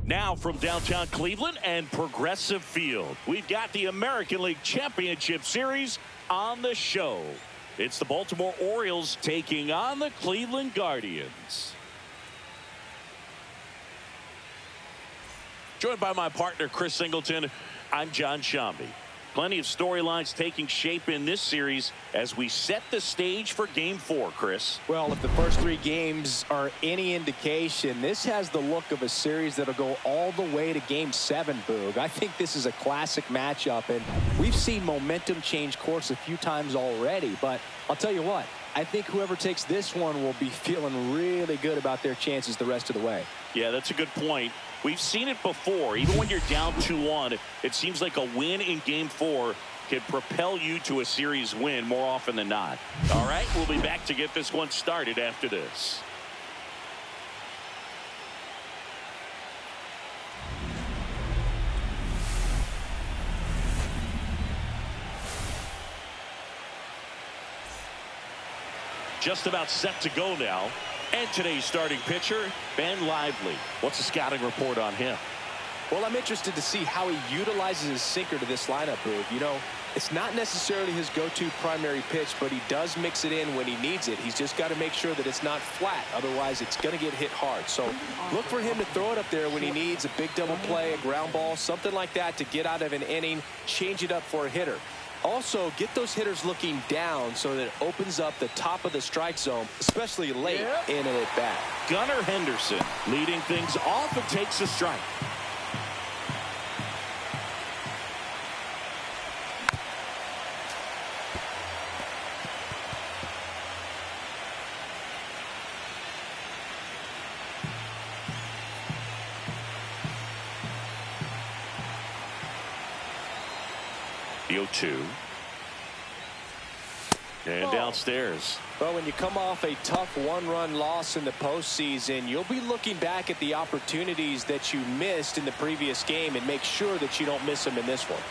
Now from downtown Cleveland and Progressive Field, we've got the American League Championship Series on the show. It's the Baltimore Orioles taking on the Cleveland Guardians. Joined by my partner, Chris Singleton, I'm John Shambi. Plenty of storylines taking shape in this series as we set the stage for Game 4, Chris. Well, if the first 3 games are any indication, this has the look of a series that'll go all the way to Game 7, Boog. I think this is a classic matchup, and we've seen momentum change course a few times already. But I'll tell you what, I think whoever takes this one will be feeling really good about their chances the rest of the way. Yeah, that's a good point. We've seen it before. Even when you're down 2-1, it seems like a win in Game 4 can propel you to a series win more often than not. All right, we'll be back to get this one started after this. Just about set to go now. And today's starting pitcher, Ben Lively. What's the scouting report on him? Well, I'm interested to see how he utilizes his sinker to this lineup, Boog. You know, it's not necessarily his go-to primary pitch, but he does mix it in when he needs it. He's just got to make sure that it's not flat. Otherwise, it's going to get hit hard. So look for him to throw it up there when he needs a big double play, a ground ball, something like that to get out of an inning, change it up for a hitter. Also, get those hitters looking down so that it opens up the top of the strike zone, especially late in an at-bat. Gunnar Henderson leading things off and takes a strike. The 0-2. And downstairs. Well, when you come off a tough one-run loss in the postseason, you'll be looking back at the opportunities that you missed in the previous game and make sure that you don't miss them in this one.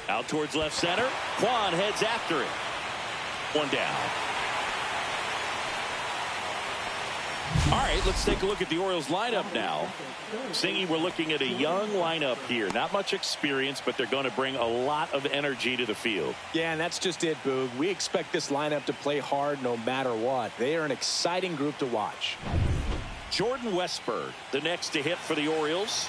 Out towards left center. Quan heads after it. One down. All right, let's take a look at the Orioles lineup now. Singy, we're looking at a young lineup here. Not much experience, but they're going to bring a lot of energy to the field. Yeah, and that's just it, Boog. We expect this lineup to play hard no matter what. They are an exciting group to watch. Jordan Westburg, the next to hit for the Orioles.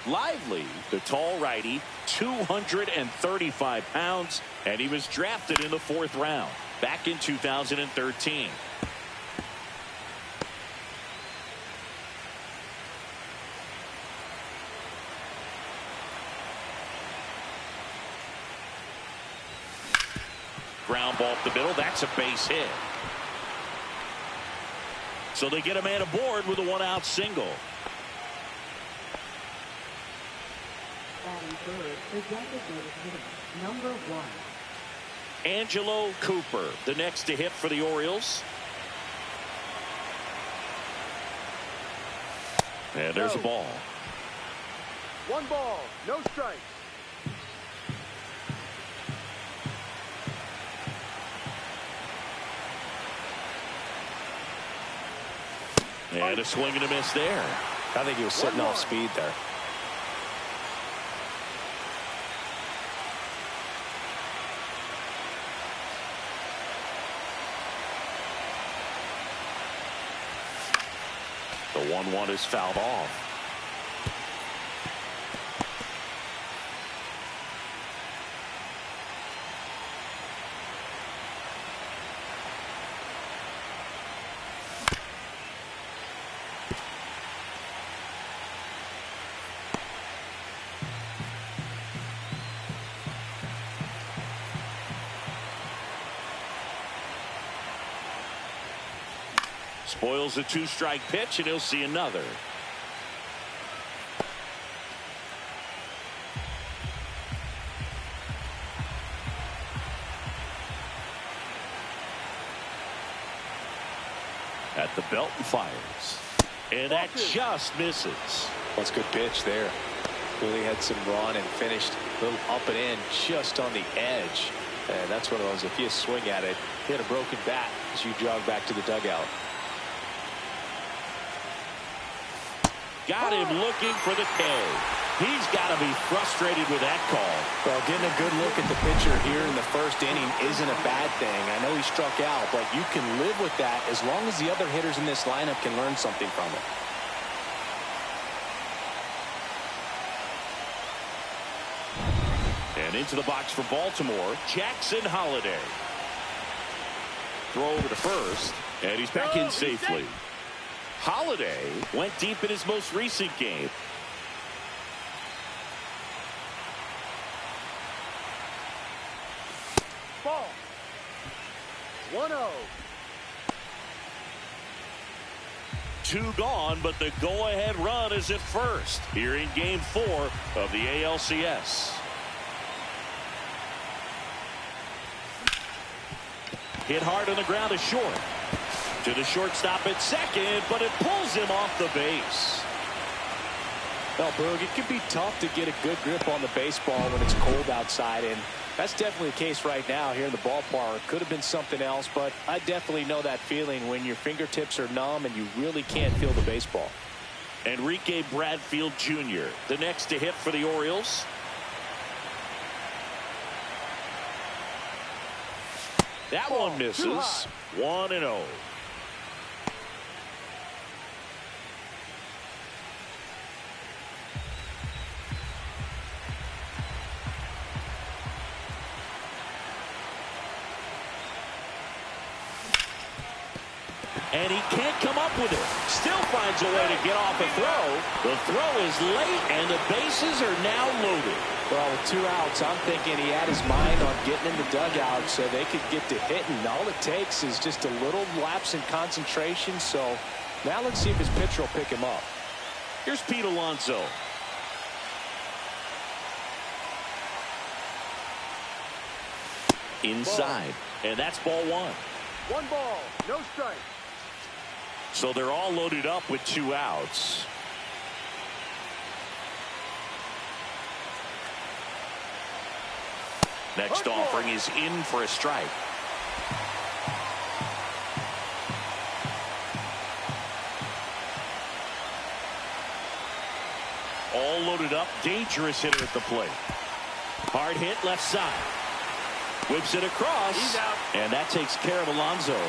Lively, the tall righty, 235 pounds, and he was drafted in the 4th round back in 2013. Ground ball up the middle. That's a base hit. So they get a man aboard with a 1-out single. Number 1. Angelo Cooper, the next to hit for the Orioles. And there's a ball. 1 ball, no strikes. And a swing and a miss there. I think he was sitting off speed there. The 1-1 is fouled off. Spoils a 2-strike pitch, and he'll see another. At the belt and fires. And that just misses. That's a good pitch there. Really had some run and finished a little up and in just on the edge. And that's one of those, if you swing at it, hit a broken bat as you jog back to the dugout. Got him looking for the K. He's got to be frustrated with that call. Well, getting a good look at the pitcher here in the first inning isn't a bad thing. I know he struck out, but you can live with that as long as the other hitters in this lineup can learn something from it. And into the box for Baltimore, Jackson Holliday. Throw over to first, and he's back in safely. Holliday went deep in his most recent game. Ball. 1-0. 2 gone, but the go-ahead run is at first here in Game 4 of the ALCS. Hit hard on the ground to short. To the shortstop at second, but it pulls him off the base. Well, Boog, it can be tough to get a good grip on the baseball when it's cold outside, and that's definitely the case right now here in the ballpark. Could have been something else, but I definitely know that feeling when your fingertips are numb and you really can't feel the baseball. Enrique Bradfield Jr., the next to hit for the Orioles. That one misses. 1-0. And he can't come up with it. Still finds a way to get off a throw. The throw is late, and the bases are now loaded. Well, with 2 outs, I'm thinking he had his mind on getting in the dugout so they could get to hitting. All it takes is just a little lapse in concentration. So now let's see if his pitcher will pick him up. Here's Pete Alonso. Inside. And that's ball 1. 1 ball, no strike. So they're all loaded up with 2 outs. Next offering is in for a strike. All loaded up. Dangerous hitter at the plate. Hard hit left side. Whips it across. He's out. And that takes care of Alonso.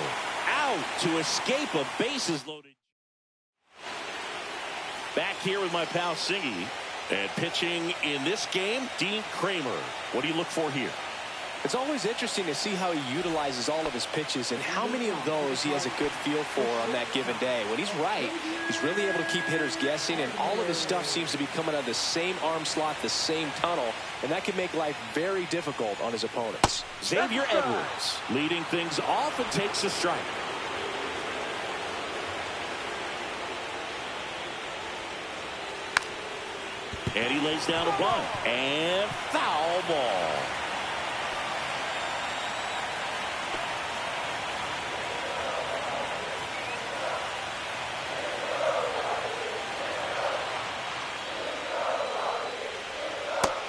Out to escape a bases loaded. Back here with my pal Singy. And pitching in this game, Dean Kramer. What do you look for here? It's always interesting to see how he utilizes all of his pitches and how many of those he has a good feel for on that given day. When he's right, he's really able to keep hitters guessing, and all of his stuff seems to be coming out of the same arm slot, the same tunnel, and that can make life very difficult on his opponents. Xavier Edwards leading things off and takes a strike. And he lays down a bunt. And foul ball.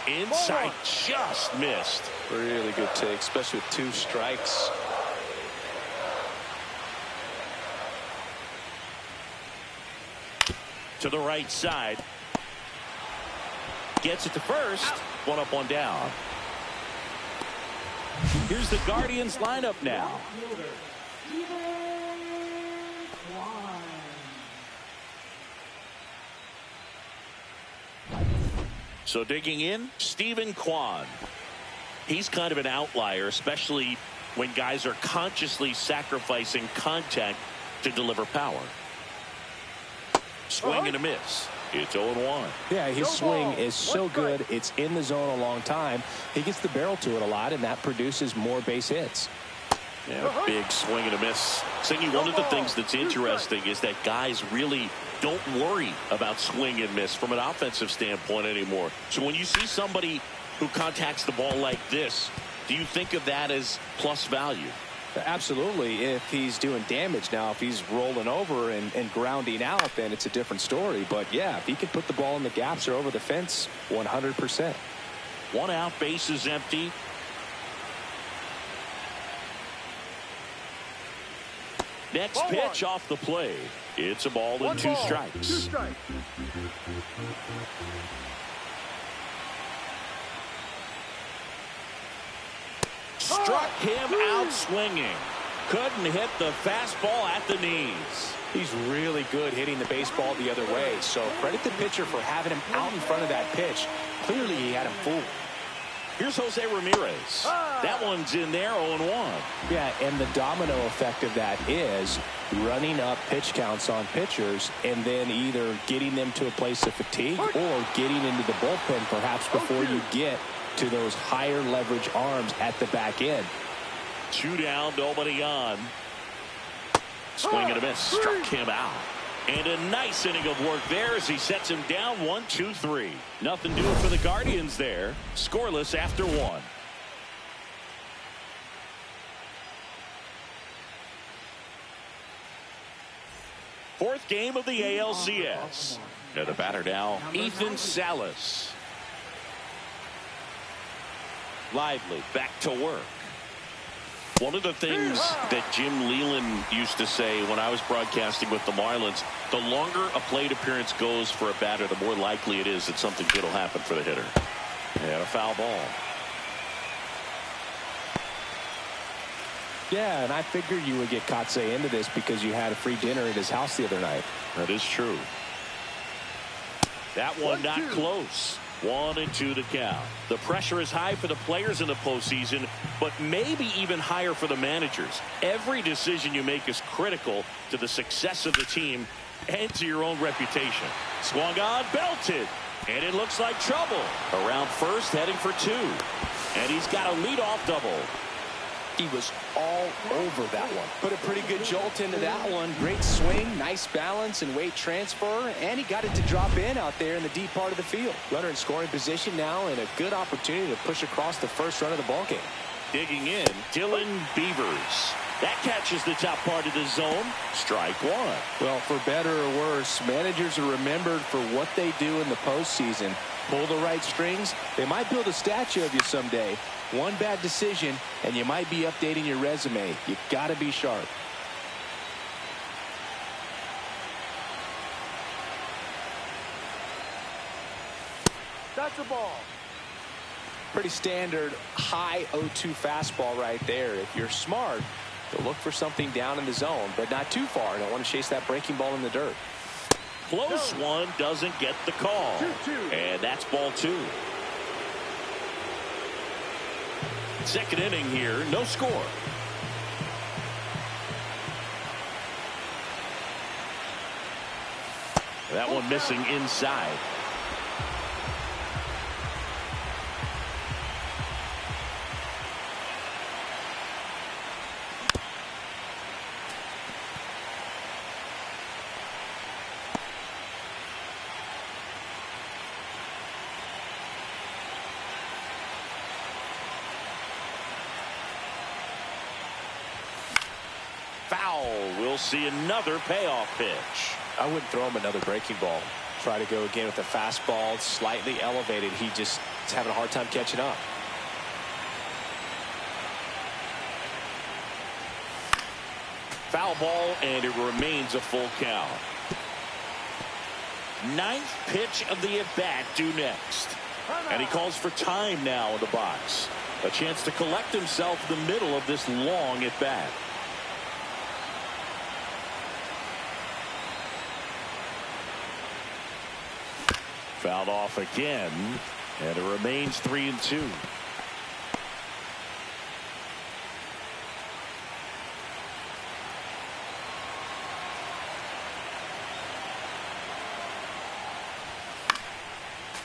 Inside, just missed. Really good take, especially with 2 strikes. To the right side. Gets it to first. 1 up, 1 down. Here's the Guardians lineup now. So digging in, Stephen Kwan. He's kind of an outlier, especially when guys are consciously sacrificing contact to deliver power. Swing and a miss. It's 0-1. Yeah, his swing is so good. It's in the zone a long time. He gets the barrel to it a lot, and that produces more base hits. Yeah, big swing and a miss. Cindy, one of the things that's interesting is that guys really don't worry about swing and miss from an offensive standpoint anymore. So when you see somebody who contacts the ball like this, do you think of that as plus value? Absolutely, if he's doing damage. Now, if he's rolling over and grounding out, then it's a different story. But, yeah, if he can put the ball in the gaps or over the fence, 100%. 1 out, base is empty. Next Ball pitch 1. off the play. It's a ball and 2 strikes. 2 strikes. Struck him out swinging. Couldn't hit the fastball at the knees. He's really good hitting the baseball the other way. So credit the pitcher for having him out in front of that pitch. Clearly he had him fooled. Here's Jose Ramirez. That one's in there, 0-1. Yeah, and the domino effect of that is running up pitch counts on pitchers and then either getting them to a place of fatigue or getting into the bullpen perhaps before you get to those higher leverage arms at the back end. 2 down, nobody on. Swing and a miss. Struck him out. And a nice inning of work there as he sets him down 1-2-3. Nothing doing for the Guardians there. Scoreless after 1. Fourth game of the ALCS. And the batter now, Ethan Salas. Lively back to work. One of the things that Jim Leland used to say when I was broadcasting with the Marlins, the longer a plate appearance goes for a batter, the more likely it is that something good will happen for the hitter. And a foul ball. Yeah, and I figured you would get Kotsay into this because you had a free dinner at his house the other night. That is true. That one not close. 1-2 to count. The pressure is high for the players in the postseason, but maybe even higher for the managers. Every decision you make is critical to the success of the team and to your own reputation. Swung on, belted, and it looks like trouble. Around first, heading for 2. And he's got a leadoff double. He was all over that one. Put a pretty good jolt into that one. Great swing, nice balance and weight transfer, and he got it to drop in out there in the deep part of the field. Runner in scoring position now and a good opportunity to push across the first run of the ballgame. Digging in, Dylan Beavers. That catches the top part of the zone. Strike 1. Well, for better or worse, managers are remembered for what they do in the postseason. Pull the right strings, they might build a statue of you someday. One bad decision, and you might be updating your resume. You got to be sharp. That's a ball. Pretty standard high 0-2 fastball right there. If you're smart, you'll look for something down in the zone, but not too far. Don't want to chase that breaking ball in the dirt. Close one, doesn't get the call. 2-2. And that's ball 2. Second inning here, no score. That one missing inside. Foul. We'll see another payoff pitch. I wouldn't throw him another breaking ball. Try to go again with a fastball slightly elevated. He just is having a hard time catching up. Foul ball, and it remains a full count. 9th pitch of the at-bat due next. And he calls for time now in the box. A chance to collect himself in the middle of this long at-bat. Fouled off again, and it remains 3-2.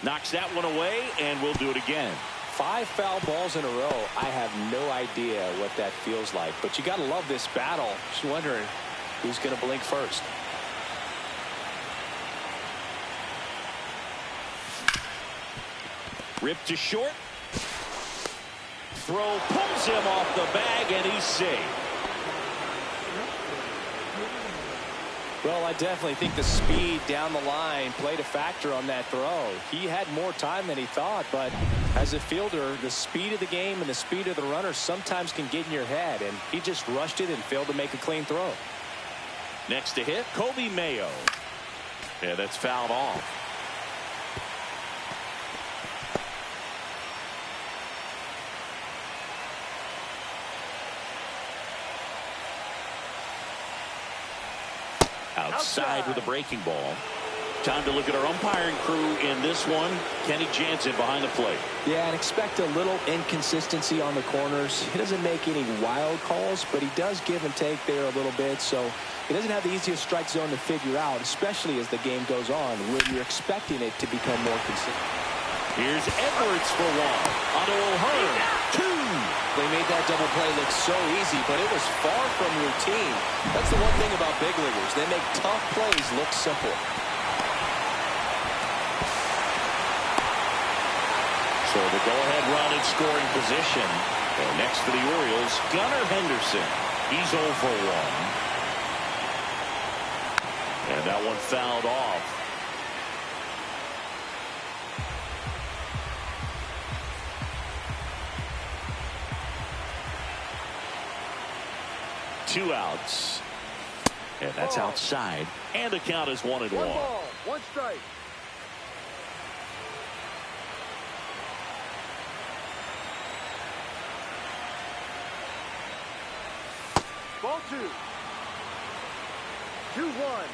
Knocks that one away, and we'll do it again. 5 foul balls in a row. I have no idea what that feels like, but you got to love this battle. Just wondering who's going to blink first. Ripped to short. Throw pulls him off the bag, and he's safe. Well, I definitely think the speed down the line played a factor on that throw. He had more time than he thought, but as a fielder, the speed of the game and the speed of the runner sometimes can get in your head, and he just rushed it and failed to make a clean throw. Next to hit, Kobe Mayo. Yeah, that's fouled off. Outside with a breaking ball. Time to look at our umpiring crew in this one. Kenny Jansen behind the plate. Yeah, and expect a little inconsistency on the corners. He doesn't make any wild calls, but he does give and take there a little bit. So he doesn't have the easiest strike zone to figure out, especially as the game goes on, when you're expecting it to become more consistent. Here's Edwards for one. Onto O'Hearn. 2. They made that double play look so easy, but it was far from routine. That's the one thing about big leaguers. They make tough plays look simple. So the go-ahead run in scoring position. And next for the Orioles, Gunnar Henderson. He's 0 for 1. And that one fouled off. Two outs. And that's outside. And the count is 1-1. 1 ball, 1 strike. Ball 2. 2-1.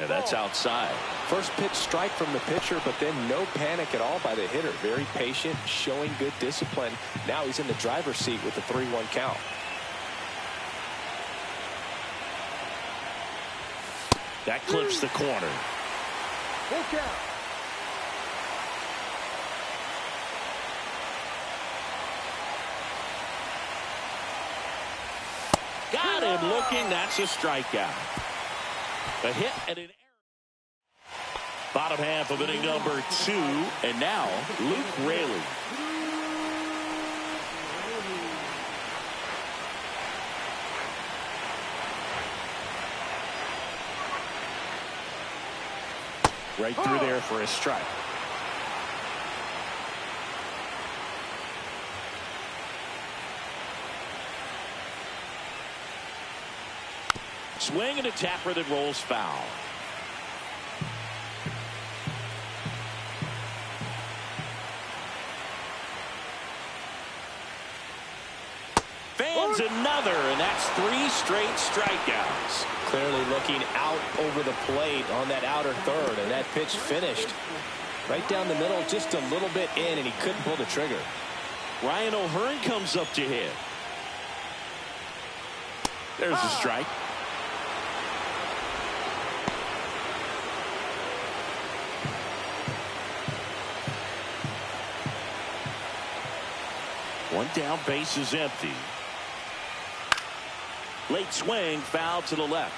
And that's outside. First pitch strike from the pitcher, but then no panic at all by the hitter. Very patient, showing good discipline. Now he's in the driver's seat with the 3-1 count. That clips the corner. Full count. Got him looking. That's a strikeout. A hit and an error. Bottom half of inning number 2. And now Luke Raley. Right through there for a strike. Swing and a tapper that rolls foul. Fans another, and that's 3 straight strikeouts. Clearly looking out over the plate on that outer third, and that pitch finished right down the middle, just a little bit in, and he couldn't pull the trigger. Ryan O'Hearn comes up to hit. There's a strike. One down, base is empty. Late swing, foul to the left.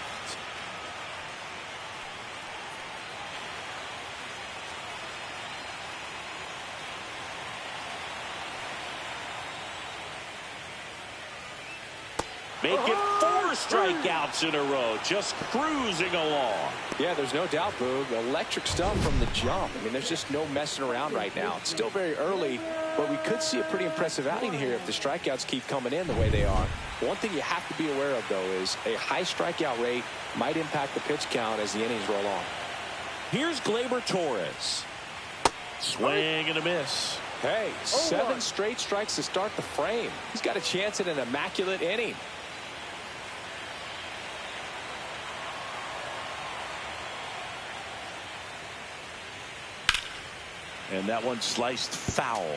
Make it 4 strikeouts in a row, just cruising along. Yeah, there's no doubt, Boog. Electric stuff from the jump. I mean, there's just no messing around right now. It's still very early, but we could see a pretty impressive outing here if the strikeouts keep coming in the way they are. One thing you have to be aware of, though, is a high strikeout rate might impact the pitch count as the innings roll on. Here's Gleyber Torres. Swing and a miss. Hey, 7 straight strikes to start the frame. He's got a chance at an immaculate inning. And that one sliced foul.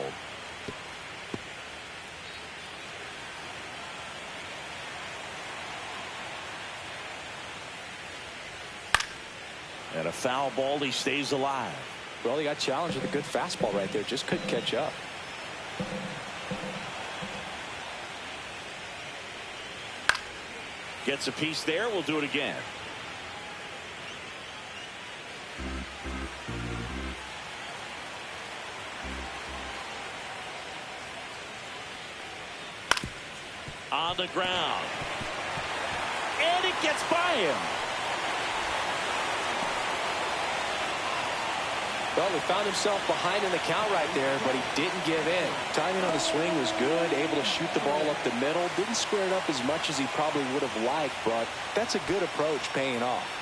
And a foul ball, he stays alive. Well, he got challenged with a good fastball right there. Just couldn't catch up. Gets a piece there. We'll do it again. On the ground. And it gets by him. Well, he found himself behind in the count right there, but he didn't give in. Timing on the swing was good, able to shoot the ball up the middle. Didn't square it up as much as he probably would have liked, but that's a good approach paying off.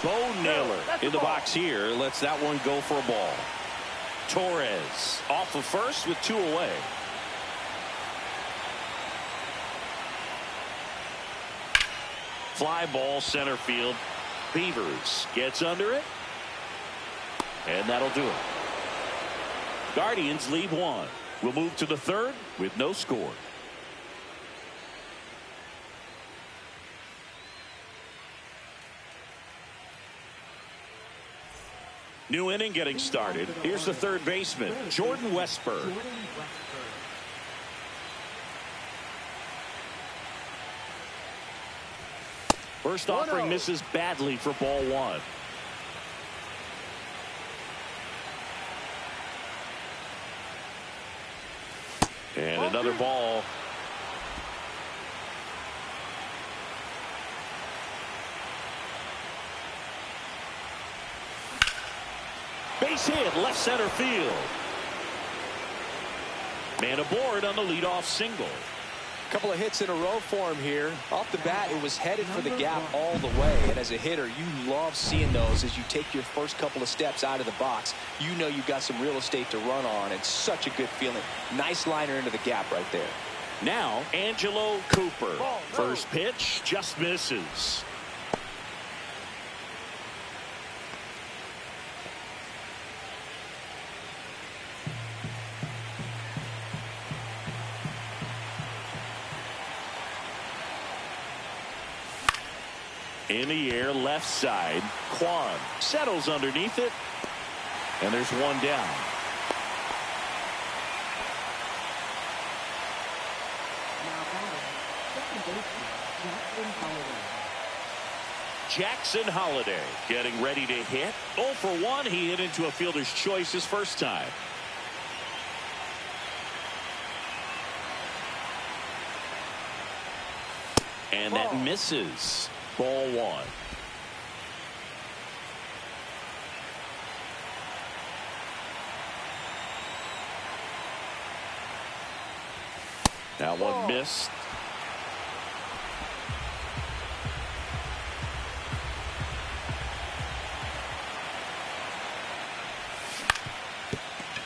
Bo Naylor in the box here. Lets that one go for a ball. Torres off of first with 2 away. Fly ball center field. Beavers gets under it. And that'll do it. Guardians lead 1. We'll move to the 3rd with no score. New inning getting started. Here's the 3rd baseman, Jordan Westburg. First offering misses badly for ball 1. And another ball. Base hit, left center field. Man aboard on the leadoff single. Couple of hits in a row for him here. Off the bat, it was headed for the gap all the way. And as a hitter, you love seeing those as you take your first couple of steps out of the box. You know you've got some real estate to run on. It's such a good feeling. Nice liner into the gap right there. Now, Angelo Cooper. First pitch just misses. In the air, left side. Kwan settles underneath it. And there's one down. Jackson Holiday getting ready to hit. 0 for 1. He hit into a fielder's choice his first time. And that misses. Ball 1. That one missed.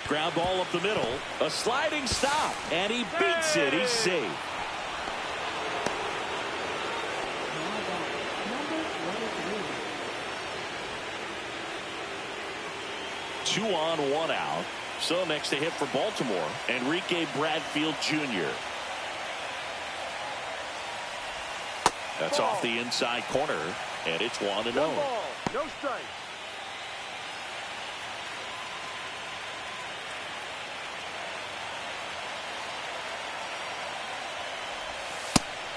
Ground ball up the middle. A sliding stop. And he beats it. He's safe. Two on, 1 out. So next to hit for Baltimore, Enrique Bradfield Jr. That's off the inside corner, and it's 1-0. No strike.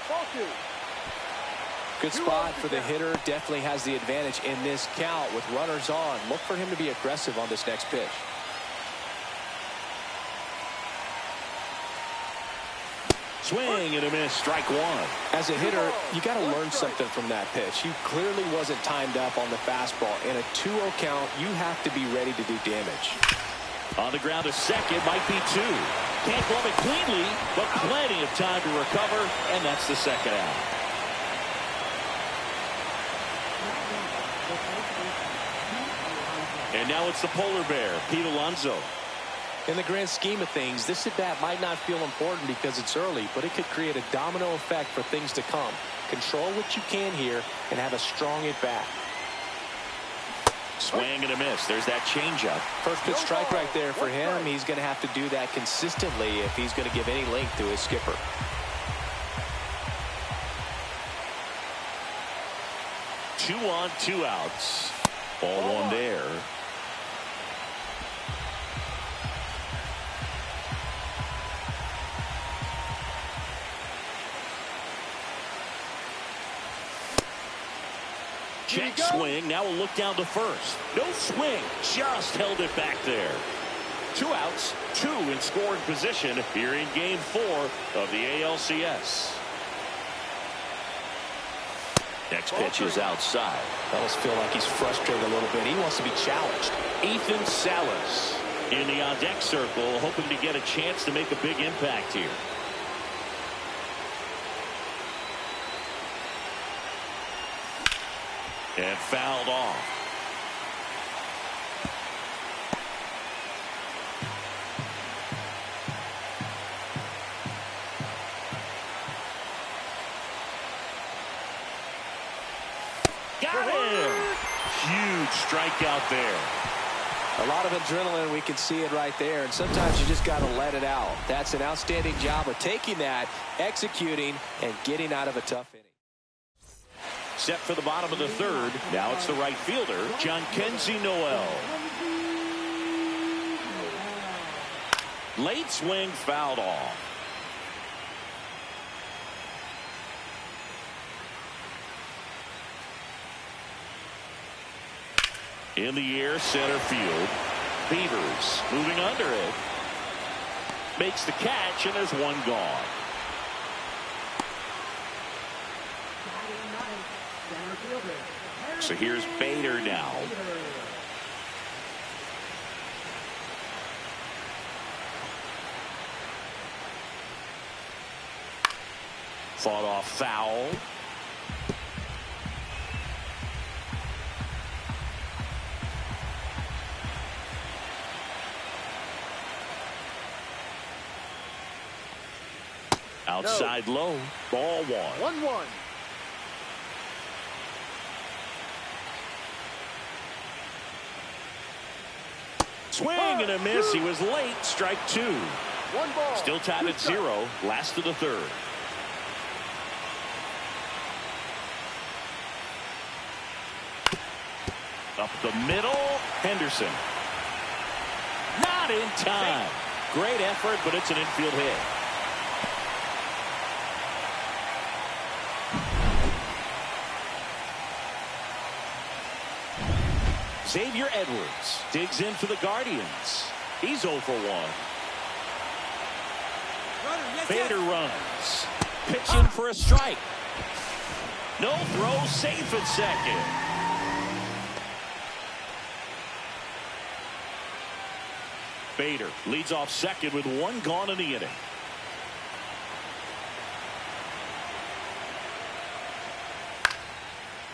Ball 2. Good spot for the hitter. Definitely has the advantage in this count with runners on. Look for him to be aggressive on this next pitch. Swing and a miss. Strike 1. As a hitter, you got to learn something from that pitch. He clearly wasn't timed up on the fastball. In a 2-0 count, you have to be ready to do damage. On the ground to second, might be 2. Can't glove it cleanly, but plenty of time to recover, and that's the second out. And now it's the polar bear, Pete Alonso. In the grand scheme of things, this at-bat might not feel important because it's early, but it could create a domino effect for things to come. Control what you can here and have a strong at-bat. Swing and a miss. There's that changeup. First pitch strike right there for him. He's going to have to do that consistently if he's going to give any length to his skipper. Two on, 2 outs. Ball one there. Check swing. Now we'll look down to first. No swing. Just held it back there. 2 outs, 2 in scoring position here in game 4 of the ALCS. Next pitch is outside. I almost feel like he's frustrated a little bit. He wants to be challenged. Ethan Salas in the on-deck circle, hoping to get a chance to make a big impact here. And fouled off. Got him! Huge strikeout there. A lot of adrenaline, we can see it right there, and sometimes you just got to let it out. That's an outstanding job of taking that, executing, and getting out of a tough inning. Set for the bottom of the 3rd. Now it's the right fielder, John Kenzie Noel. Late swing, fouled off. In the air, center field. Beavers moving under it. Makes the catch, and there's one gone. So here's Bader now. Fought off foul. Outside low. Ball 1. 1-1. Swing and a miss. He was late. Strike 2. 1 ball. Still tied at 0. Last of the 3rd. Up the middle. Henderson. Not in time. Great effort, but it's an infield hit. Xavier Edwards digs in for the Guardians. He's 0 for 1. Bader runs. Pitching for a strike. No throw, safe at second. Bader leads off second with 1 gone in the inning.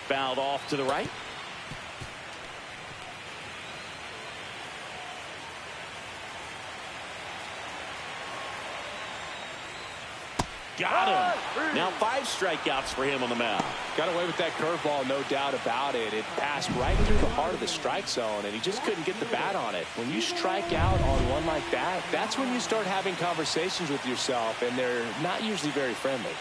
Fouled off to the right. Got him. Now 5 strikeouts for him on the mound. Got away with that curveball, no doubt about it. It passed right through the heart of the strike zone, and he just couldn't get the bat on it. When you strike out on one like that, that's when you start having conversations with yourself, and they're not usually very friendly.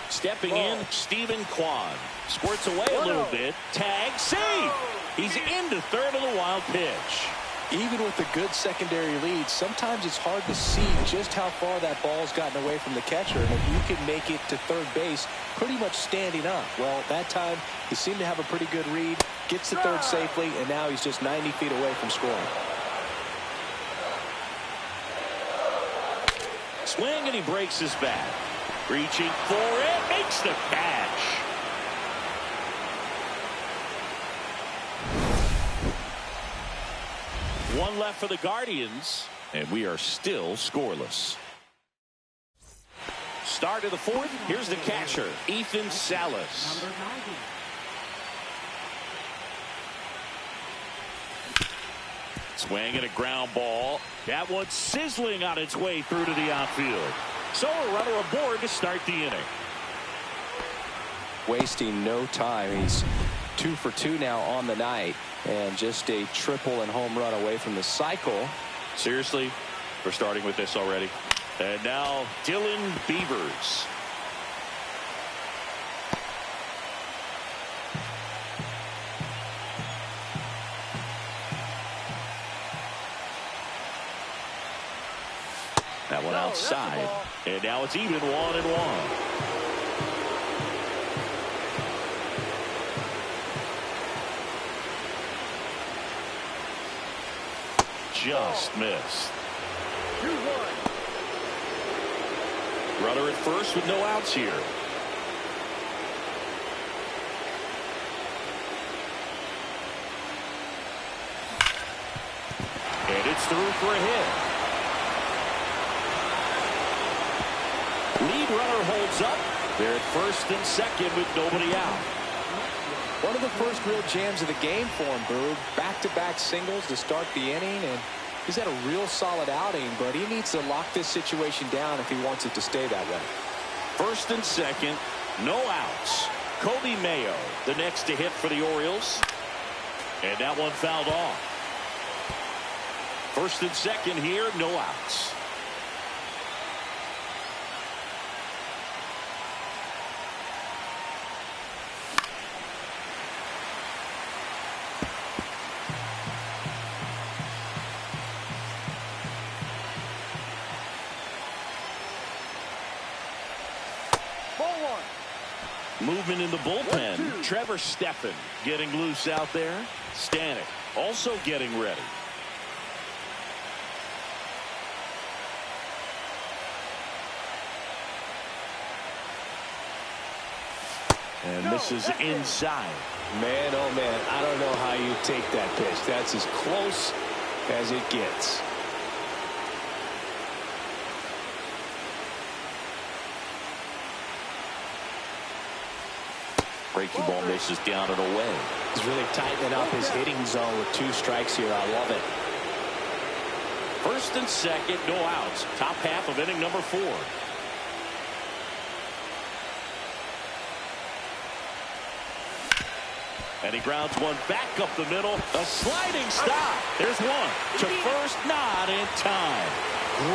Stepping in, Stephen Kwan. Squirts away a little bit. Tag, save. He's into 3rd on the wild pitch. Even with a good secondary lead, sometimes it's hard to see just how far that ball's gotten away from the catcher, and if you can make it to 3rd base pretty much standing up. Well, that time he seemed to have a pretty good read, gets to 3rd safely, and now he's just 90 feet away from scoring. Swing, and he breaks his bat. Reaching for it, makes the catch. One left for the Guardians, and we are still scoreless. Start of the 4th. Here's the catcher, Ethan Salas. Swing and a ground ball. That one sizzling on its way through to the outfield. So a runner aboard to start the inning. Wasting no time. He's 2 for 2 now on the night. And just a triple and home run away from the cycle. Seriously, we're starting with this already. And now Dylan Beavers. That one outside. And now it's even 1-1. Just missed. 2-1. Runner at first with no outs here. And it's through for a hit. Lead runner holds up. They're at first and second with nobody out. One of the first real jams of the game for him, Boog. Back-to-back singles to start the inning, and he's had a real solid outing, but he needs to lock this situation down if he wants it to stay that way. First and second, no outs. Kobe Mayo, the next to hit for the Orioles. And that one fouled off. First and second here, no outs. Movement in the bullpen. Trevor Stephan getting loose out there. Stanek also getting ready. And this is inside. Man, oh man, I don't know how you take that pitch. That's as close as it gets. Breaking ball misses down and away. He's really tightening up his hitting zone with 2 strikes here. I love it. First and second, no outs. Top half of inning number 4. And he grounds one back up the middle. A sliding stop. There's one. To first, not in time.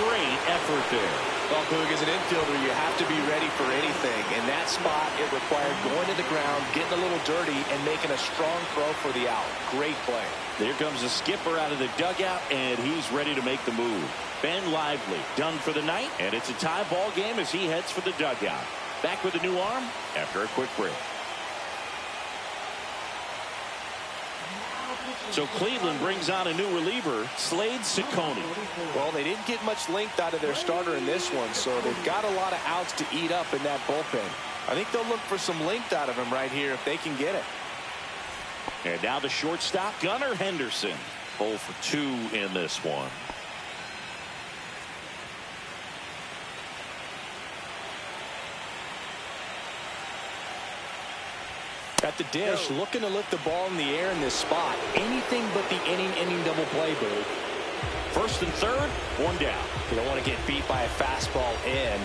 Great effort there. Well, Boog, as an infielder, you have to be ready for anything. In that spot, it required going to the ground, getting a little dirty, and making a strong throw for the out. Great play. There comes the skipper out of the dugout, and he's ready to make the move. Ben Lively done for the night, and it's a tie ball game as he heads for the dugout. Back with a new arm after a quick break. So Cleveland brings on a new reliever, Slade Ciccone. Well, they didn't get much length out of their starter in this one, so they've got a lot of outs to eat up in that bullpen. I think they'll look for some length out of him right here if they can get it. And now the shortstop, Gunnar Henderson. 0 for 2 in this one. At the dish, looking to lift the ball in the air in this spot. Anything but the inning double play, Boo. First and third, one down. You don't want to get beat by a fastball in,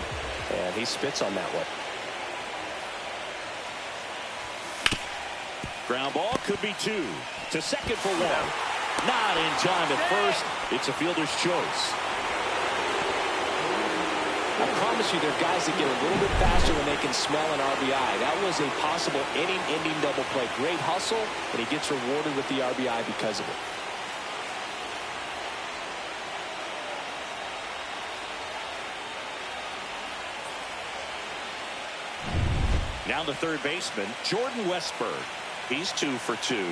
and he spits on that one. Ground ball could be 2. To second for 1. Not in time at first. It's a fielder's choice. I promise you, there are guys that get a little bit faster when they can smell an RBI. That was a possible inning-ending double play. Great hustle, and he gets rewarded with the RBI because of it. Now the third baseman, Jordan Westburg. He's 2 for 2.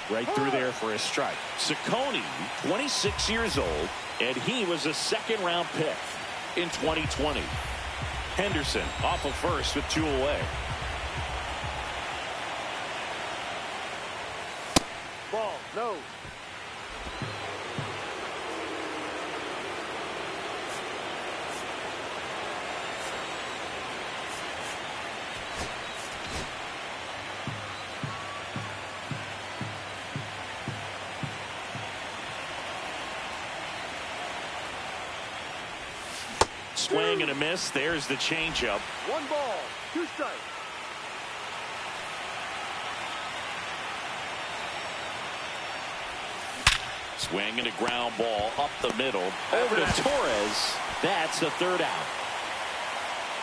Right through there for a strike. Ciccone, 26 years old, and he was a second-round pick in 2020. Henderson off of first with 2 away. Ball, no. Swing and a miss. There's the changeup. 1 ball, 2 strikes. Swing and a ground ball up the middle. Over to Torres. That's the third out.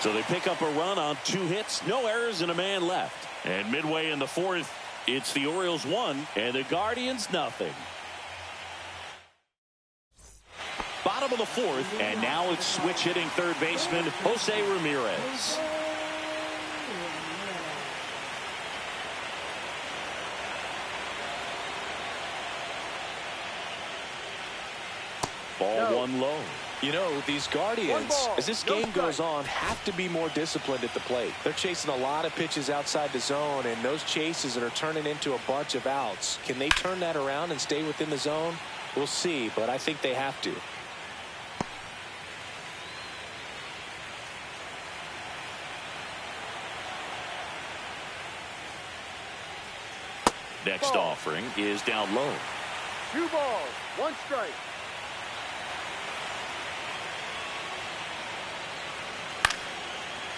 So they pick up a run on 2 hits, no errors, and a man left. And midway in the 4th, it's the Orioles 1 and the Guardians nothing. Bottom of the 4th, and now it's switch hitting third baseman Jose Ramirez. Ball 1 low. You know, these Guardians, as this game goes on, have to be more disciplined at the plate. They're chasing a lot of pitches outside the zone, and those chases are turning into a bunch of outs. Can they turn that around and stay within the zone? We'll see, but I think they have to. Next offering is down low. 2 balls, 1 strike.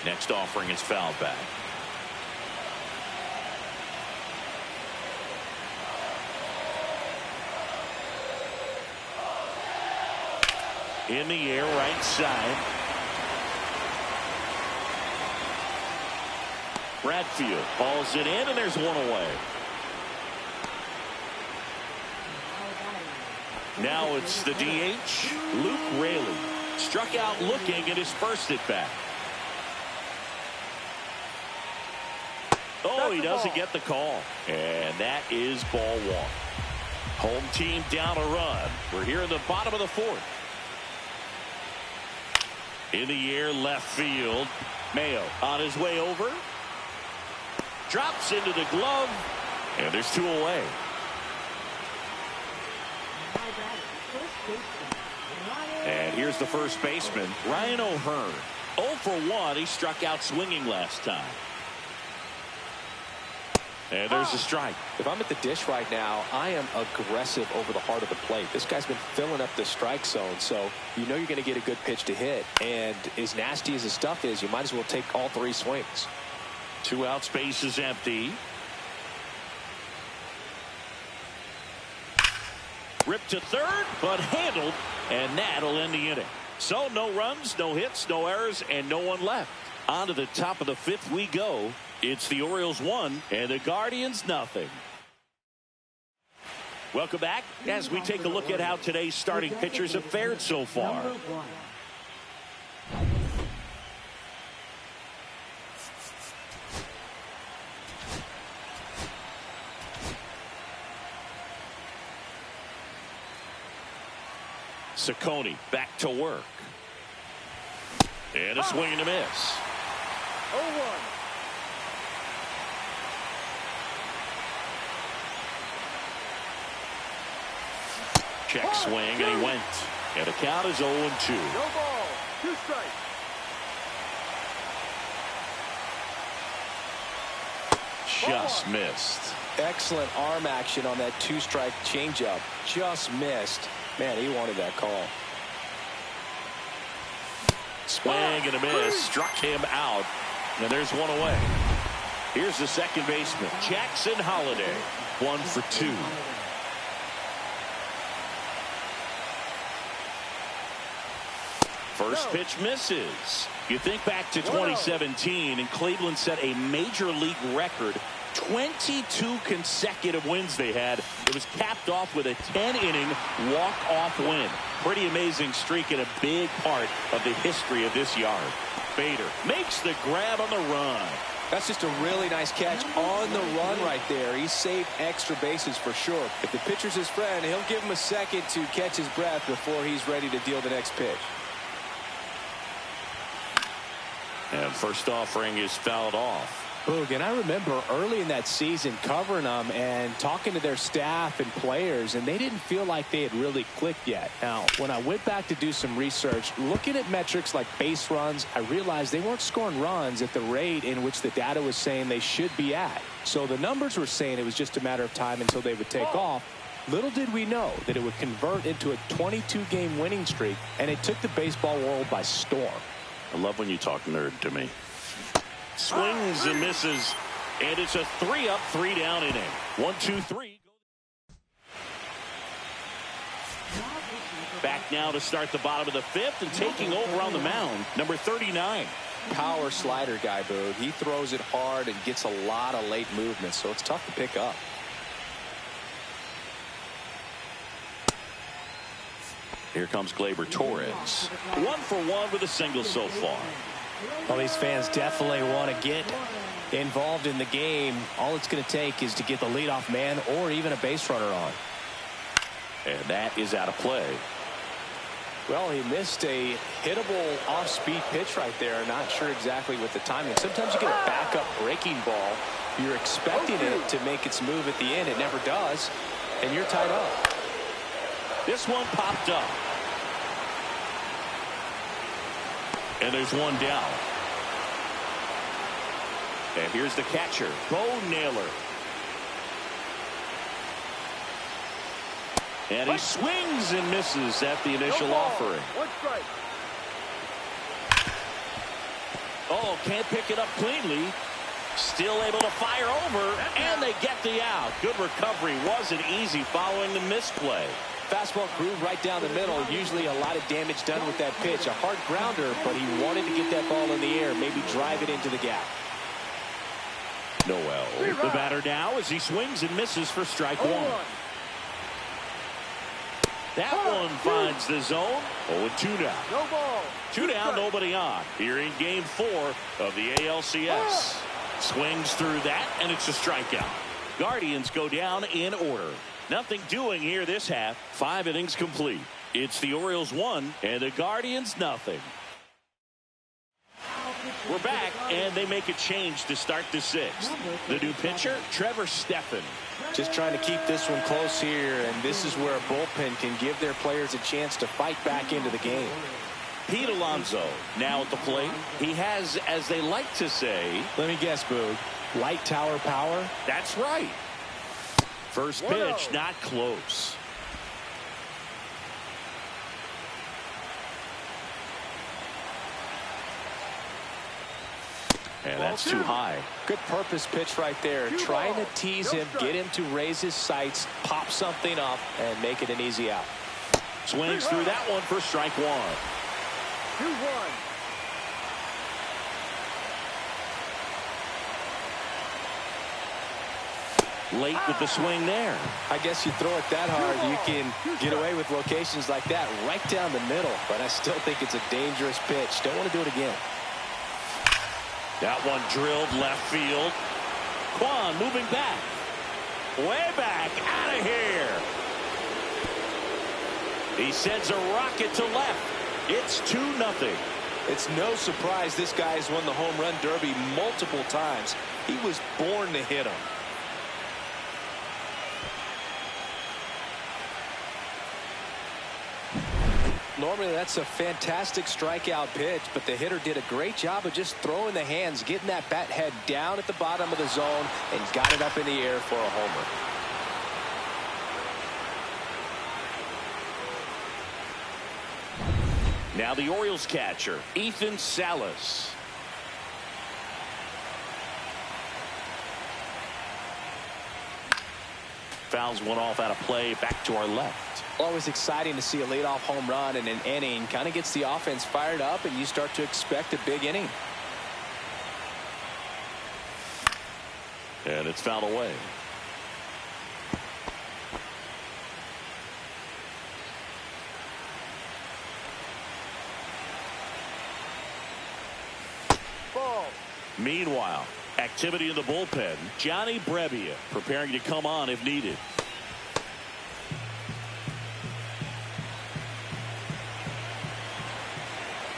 Next offering is fouled back. In the air, right side. Bradfield hauls it in, and there's 1 away. Now it's the DH, Luke Raley. Struck out looking at his first at bat. Oh, he doesn't get the call. And that is ball 1. Home team down a run. We're here in the bottom of the 4th. In the air, left field. Mayo on his way over. Drops into the glove. And there's 2 away. And here's the first baseman, Ryan O'Hearn. 0 for 1. He struck out swinging last time. And there's a strike. If I'm at the dish right now, I am aggressive over the heart of the plate. This guy's been filling up the strike zone, so you know you're going to get a good pitch to hit. And as nasty as the stuff is, you might as well take all 3 swings. 2 out, space is empty. Ripped to third, but handled, and that'll end the inning. So no runs, no hits, no errors, and no one left. On to the top of the 5th we go. It's the Orioles 1 and the Guardians nothing. Welcome back as we take a look at how today's starting pitchers have fared so far. Ciccone back to work. And a swing and a miss. 0-1. Check swing, and he went. And the count is 0-2. No ball, 2 strikes. Just missed. Excellent arm action on that 2-strike changeup. Just missed. Man, he wanted that call. Swing and a miss. Struck him out. And there's 1 away. Here's the second baseman, Jackson Holliday. 1 for 2. First pitch misses. You think back to 2017, and Cleveland set a major league record. 22 consecutive wins they had. It was capped off with a 10-inning walk-off win. Pretty amazing streak and a big part of the history of this yard. Bader makes the grab on the run. That's just a really nice catch on the run right there. He saved extra bases for sure. If the pitcher's his friend, he'll give him a second to catch his breath before he's ready to deal the next pitch. And first offering is fouled off. Boog, and I remember early in that season covering them and talking to their staff and players, and they didn't feel like they had really clicked yet. Now, when I went back to do some research, looking at metrics like base runs, I realized they weren't scoring runs at the rate in which the data was saying they should be at. So the numbers were saying it was just a matter of time until they would take off. Little did we know that it would convert into a 22-game winning streak, and it took the baseball world by storm. I love when you talk nerd to me. Swings and misses, and it's a 3-up, 3-down inning. 1, 2, 3. Back now to start the bottom of the fifth, and taking over on the mound, number 39. Power slider guy, Boog. He throws it hard and gets a lot of late movement, so it's tough to pick up. Here comes Gleyber Torres. 1 for 1 with a single so far. Well, these fans definitely want to get involved in the game. All it's going to take is to get the leadoff man or even a base runner on. And that is out of play. Well, he missed a hittable off-speed pitch right there. Not sure exactly what the timing. Sometimes you get a backup breaking ball. You're expecting it to make its move at the end. It never does, and you're tied up. This one popped up. And there's one down. And here's the catcher, Bo Naylor. And he swings and misses at the initial offering. 1 strike. Oh, can't pick it up cleanly. Still able to fire over, and they get the out. Good recovery. Wasn't easy following the misplay. Fastball groove right down the middle. Usually a lot of damage done with that pitch. A hard grounder, but he wanted to get that ball in the air, maybe drive it into the gap. Noel, the batter now as he swings and misses for strike one. That one finds the zone. 0-2 now. No ball. 2 down, nobody on. Here in game 4 of the ALCS. Swings through that, and it's a strikeout. Guardians go down in order. Nothing doing here this half. 5 innings complete. It's the Orioles 1 and the Guardians nothing. We're back, and they make a change to start the 6th. The new pitcher, Trevor Stephan. Just trying to keep this one close here, and this is where a bullpen can give their players a chance to fight back into the game. Pete Alonso now at the plate. He has, as they like to say, let me guess, Boog, light tower power? That's right. First pitch, not close. And that's too high. Good purpose pitch right there. Trying to tease him, get him to raise his sights, pop something up, and make it an easy out. Swings through that one for strike 1. 2-1. Late with the swing there. I guess you throw it that hard, you can get away with locations like that right down the middle. But I still think it's a dangerous pitch. Don't want to do it again. That one drilled left field. Kwan moving back. Way back. Out of here. He sends a rocket to left. It's 2-0. It's no surprise this guy has won the home run derby multiple times. He was born to hit them. Normally that's a fantastic strikeout pitch, but the hitter did a great job of just throwing the hands, getting that bat head down at the bottom of the zone, and got it up in the air for a homer. Now the Orioles catcher, Ethan Salas. Fouls one off out of play, back to our left. Always exciting to see a leadoff home run in an inning. Kind of gets the offense fired up, and you start to expect a big inning. And it's fouled away. Ball. Meanwhile, activity in the bullpen. Johnny Brebbia preparing to come on if needed.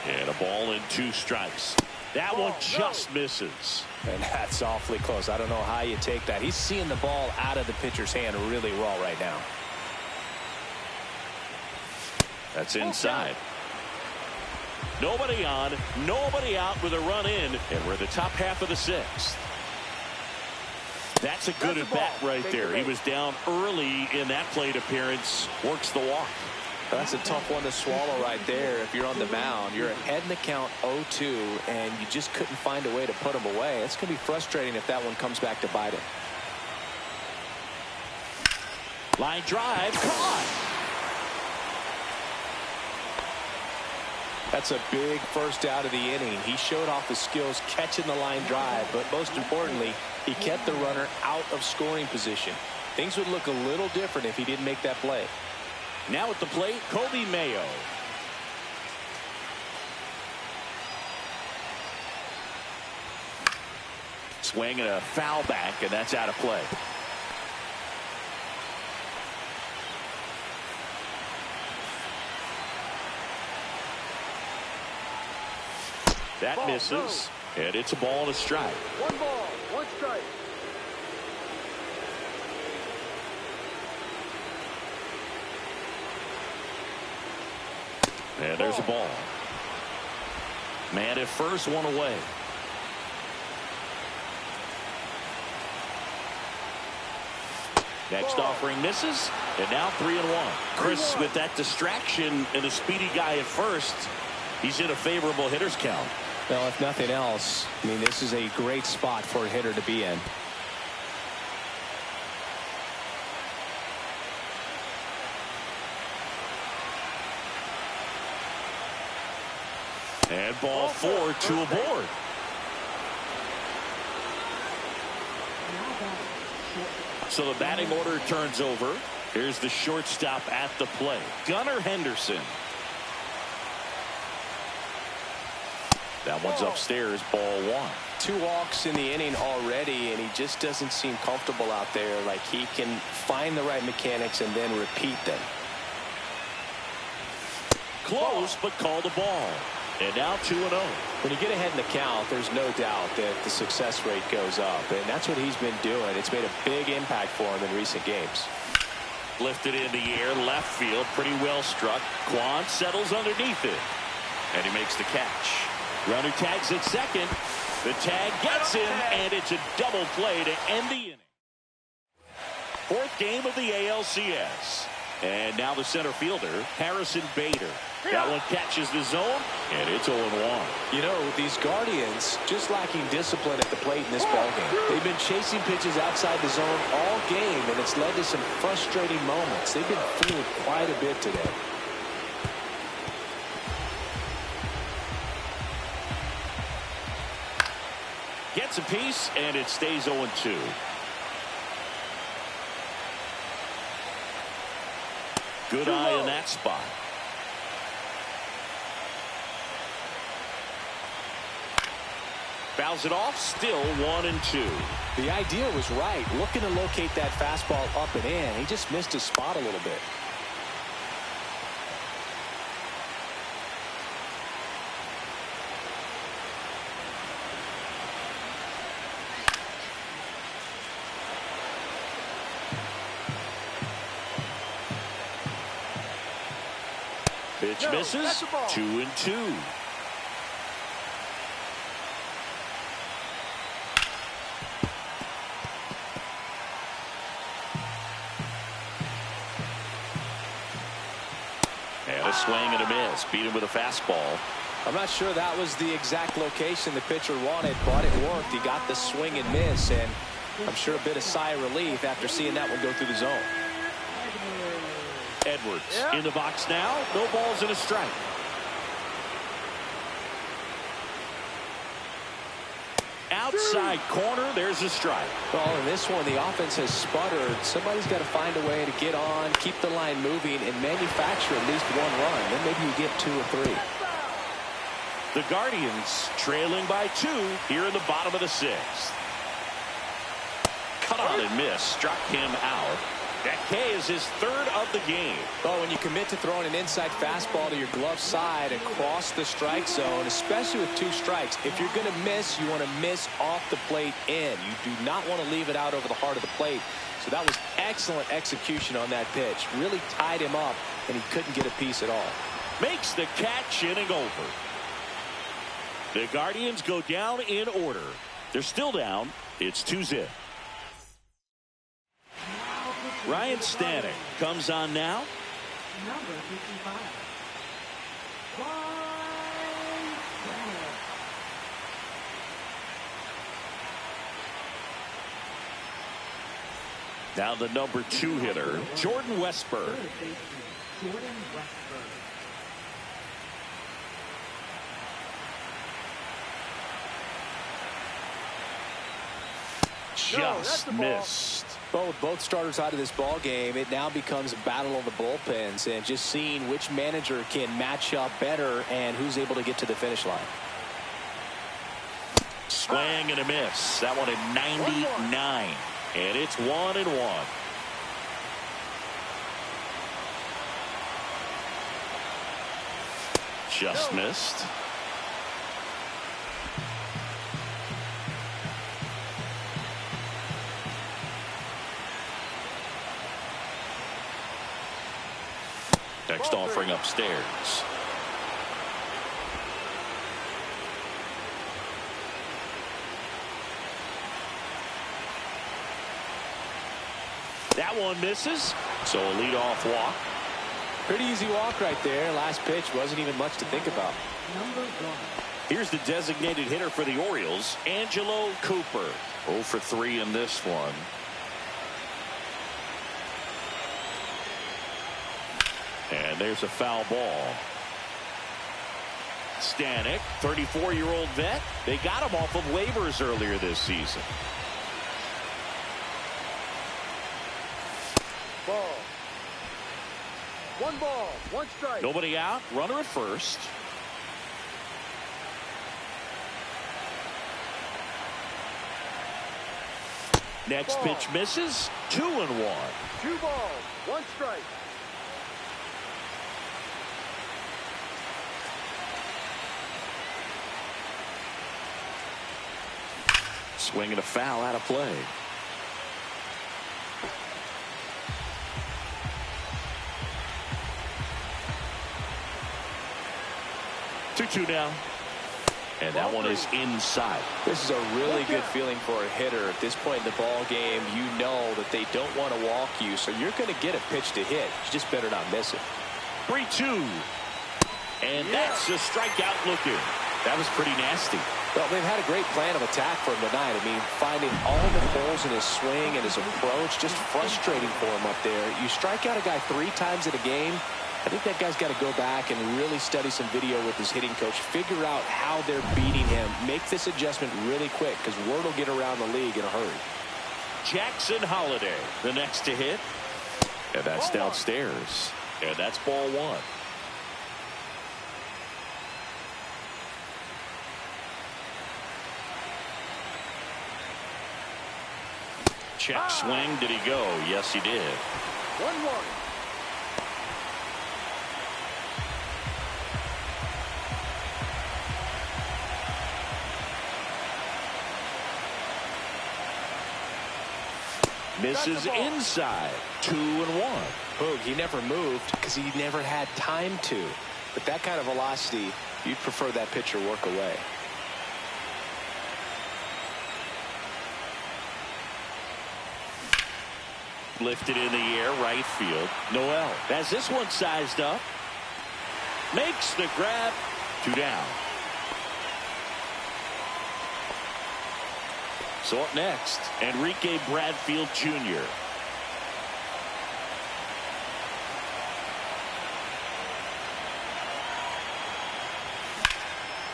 And a ball and 2 strikes. That one just misses. And that's awfully close. I don't know how you take that. He's seeing the ball out of the pitcher's hand really well right now. That's inside. Nobody on, nobody out with a run in, and we're the top half of the 6th. That's a good at bat right there. He was down early in that plate appearance. Works the walk. That's a tough one to swallow right there. If you're on the mound, you're ahead in the count 0-2, and you just couldn't find a way to put him away. It's going to be frustrating if that one comes back to bite him. Line drive, caught. That's a big first out of the inning. He showed off his skills catching the line drive, but most importantly, he kept the runner out of scoring position. Things would look a little different if he didn't make that play. Now at the plate, Kobe Mayo. Swing and a foul back, and that's out of play. That Ball, misses, and it's a ball and a strike. 1 ball, 1 strike. And there's a ball. Man at first, 1 away. Next offering misses, and now 3-1. Chris, with that distraction and a speedy guy at first, he's in a favorable hitter's count. Well, if nothing else, I mean, this is a great spot for a hitter to be in. And ball 4, 2 aboard. So the batting order turns over. Here's the shortstop at the plate, Gunnar Henderson. That one's upstairs, ball 1. 2 walks in the inning already, and he just doesn't seem comfortable out there. Like he can find the right mechanics and then repeat them. Close, but called a ball. And now 2-0. When you get ahead in the count, there's no doubt that the success rate goes up, and that's what he's been doing. It's made a big impact for him in recent games. Lifted in the air, left field, pretty well struck. Kwan settles underneath it, and he makes the catch. Runner tags at second. The tag gets him, and it's a double play to end the inning. 4th game of the ALCS. And now the center fielder, Harrison Bader. That one catches the zone, and it's 0-1. You know, these Guardians just lacking discipline at the plate in this ballgame. They've been chasing pitches outside the zone all game, and it's led to some frustrating moments. They've been fooled quite a bit today. Gets a piece, and it stays 0-2. Good eye in that spot. Fouls it off, still 1-2. The idea was right, looking to locate that fastball up and in. He just missed his spot a little bit. Pitch misses, 2-2. And a swing and a miss. Beat him with a fastball. I'm not sure that was the exact location the pitcher wanted, but it worked. He got the swing and miss, and I'm sure a bit of sigh of relief after seeing that one go through the zone. Edwards in the box now. No balls and a strike. Outside corner, there's a strike. Well, in this one, the offense has sputtered. Somebody's got to find a way to get on, keep the line moving, and manufacture at least 1 run. Then maybe you get 2 or 3. The Guardians trailing by 2 here in the bottom of the 6th. Cut on and miss. Struck him out. That K is his 3rd of the game. Oh, when you commit to throwing an inside fastball to your glove side across the strike zone, especially with 2 strikes, if you're going to miss, you want to miss off the plate in. You do not want to leave it out over the heart of the plate. So that was excellent execution on that pitch. Really tied him up, and he couldn't get a piece at all. Makes the catch, inning over. The Guardians go down in order. They're still down. It's 2-0. Ryan Stanek comes on now. Number 55. Now the number 2 hitter, Jordan Westburg. just missed. Well, with both starters out of this ball game, it now becomes a battle of the bullpens and just seeing which manager can match up better and who's able to get to the finish line. Swing and a miss. That one at 99. And it's 1-1. Just missed. Next offering upstairs. That one misses. So a leadoff walk. Pretty easy walk right there. Last pitch wasn't even much to think about. Number 1. Here's the designated hitter for the Orioles, Angelo Cooper. 0 for 3 in this one. And there's a foul ball. Stanek, 34-year-old vet. They got him off of waivers earlier this season. Ball. 1 ball, 1 strike. Nobody out. Runner at first. Next Ball. pitch misses. 2-1. 2 balls, 1 strike. Swing and a foul out of play. Two now. And that one is inside. This is a really good feeling for a hitter. At this point in the ball game, you know that they don't want to walk you, so you're going to get a pitch to hit. You just better not miss it. 3-2. And that's a strikeout looking. That was pretty nasty. Well, they've had a great plan of attack for him tonight. I mean, finding all the holes in his swing and his approach, just frustrating for him up there. You strike out a guy 3 times in a game, I think that guy's got to go back and really study some video with his hitting coach, figure out how they're beating him, make this adjustment really quick because word will get around the league in a hurry. Jackson Holiday, the next to hit. And that's downstairs. And that's ball 1. Check swing. Did he go? Yes, he did. 1-1. Misses inside. 2-1. Boog, he never moved because he never had time to. But that kind of velocity, you'd prefer that pitcher work away. Lifted in the air, right field. Noel has this one sized up. Makes the grab. 2 down. So up next, Enrique Bradfield Jr.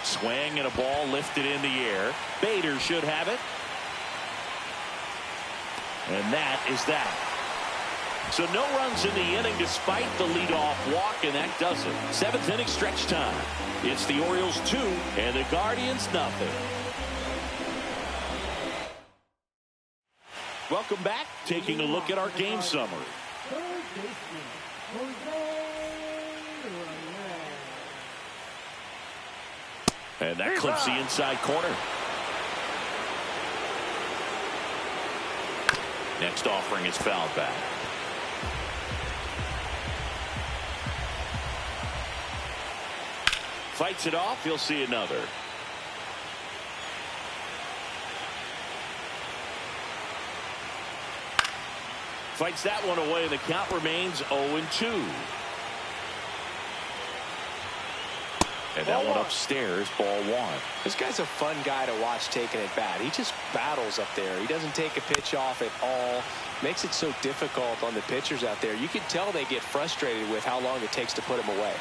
Swing and a ball lifted in the air. Bader should have it. And that is that. So no runs in the inning despite the leadoff walk, and that does it. 7th inning stretch time. It's the Orioles 2 and the Guardians nothing. Welcome back. Taking a look at our game summary. Third baseman, Jose Ramirez. And that clips the inside corner. Next offering is fouled back. Fights it off. He'll see another. Fights that one away, and the count remains 0-2. And that one upstairs, ball 1. This guy's a fun guy to watch taking at bat. He just battles up there. He doesn't take a pitch off at all. Makes it so difficult on the pitchers out there. You can tell they get frustrated with how long it takes to put him away.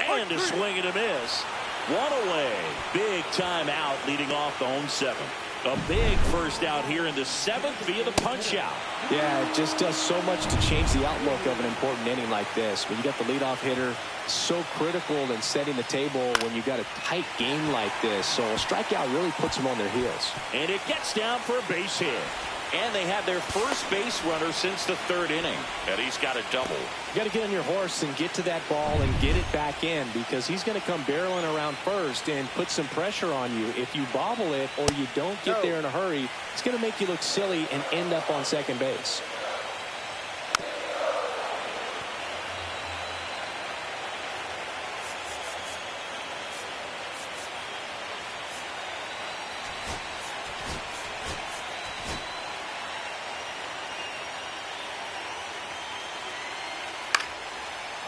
And a swing and a miss. One away. Big time out leading off the home seventh. A big first out here in the seventh via the punch out. Yeah, it just does so much to change the outlook of an important inning like this. When you got the leadoff hitter, so critical in setting the table when you got a tight game like this. So a strikeout really puts them on their heels. And it gets down for a base hit. And they have their first base runner since the third inning. And he's got a double. You got to get on your horse and get to that ball and get it back in, because he's going to come barreling around first and put some pressure on you. If you bobble it or you don't get there in a hurry, it's going to make you look silly and end up on second base.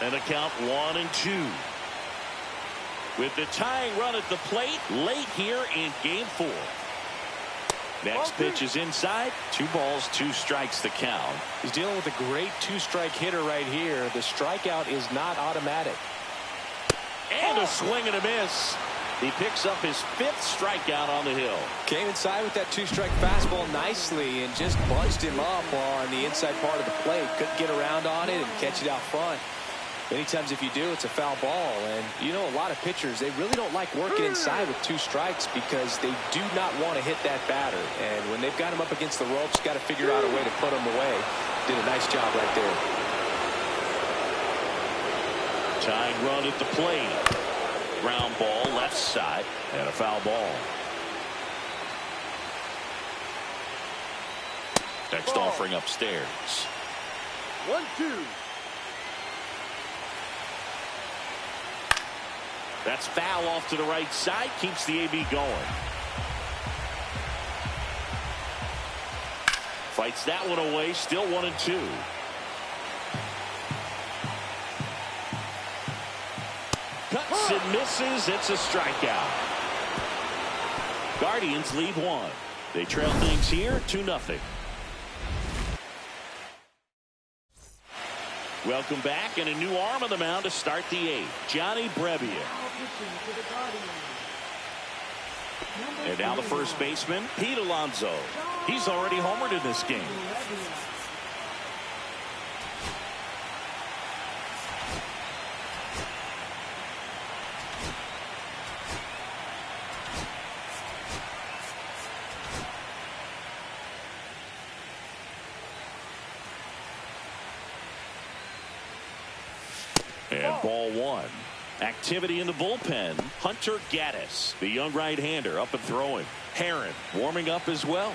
And a count 1-2. With the tying run at the plate late here in game 4. Next pitch is inside. 2 balls, 2 strikes the count. He's dealing with a great 2-strike hitter right here. The strikeout is not automatic. And a swing and a miss. He picks up his 5th strikeout on the hill. Came inside with that 2-strike fastball nicely and just bunched him up on the inside part of the plate. Couldn't get around on it and catch it out front. Many times if you do, it's a foul ball. And you know, a lot of pitchers, they really don't like working inside with 2 strikes because they do not want to hit that batter. And when they've got him up against the ropes, got to figure out a way to put him away. Did a nice job right there. Tying run at the plate. Ground ball left side and a foul ball. Next offering upstairs. 1-2. That's foul off to the right side. Keeps the AB going. Fights that one away. Still 1-2. Cuts and misses. It's a strikeout. Guardians lead 1. They trail things here 2-0. Welcome back, and a new arm on the mound to start the 8th. Johnny Brebbia. And now the first baseman, Pete Alonso. He's already homered in this game. And ball 1. Activity in the bullpen. Hunter Gaddis, the young right-hander, up and throwing. Herron warming up as well.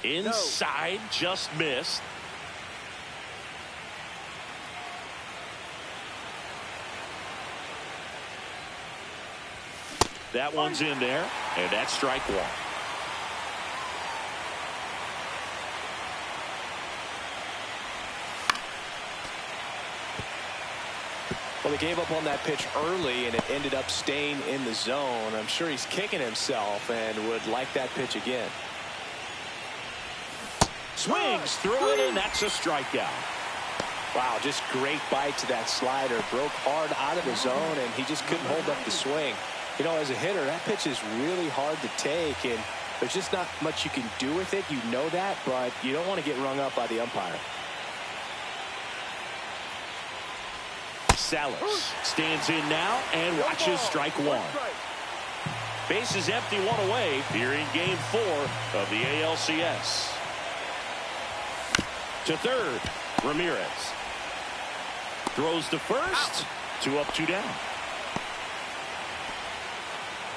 Inside, just missed. That one's in there, and that's strike 1. Well, he gave up on that pitch early, and it ended up staying in the zone. I'm sure he's kicking himself and would like that pitch again. Swings through it, and that's a strikeout. Wow, just great bite to that slider. Broke hard out of the zone, and he just couldn't hold up the swing. You know, as a hitter, that pitch is really hard to take, and there's just not much you can do with it. You know that, but you don't want to get rung up by the umpire. Salas stands in now and watches strike 1. Base is empty, 1 away here in game 4 of the ALCS. To third, Ramirez. Throws to first. 2 up, 2 down.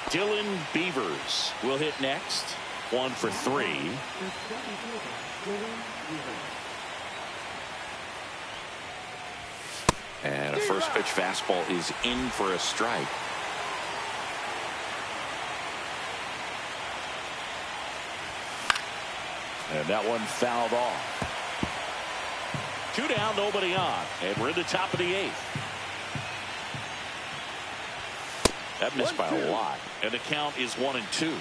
Dylan Beavers will hit next. 1 for 3. And a first pitch fastball is in for a strike. And that one fouled off. 2 down, nobody on. And we're in the top of the 8th. That missed by a lot. And the count is 1-2.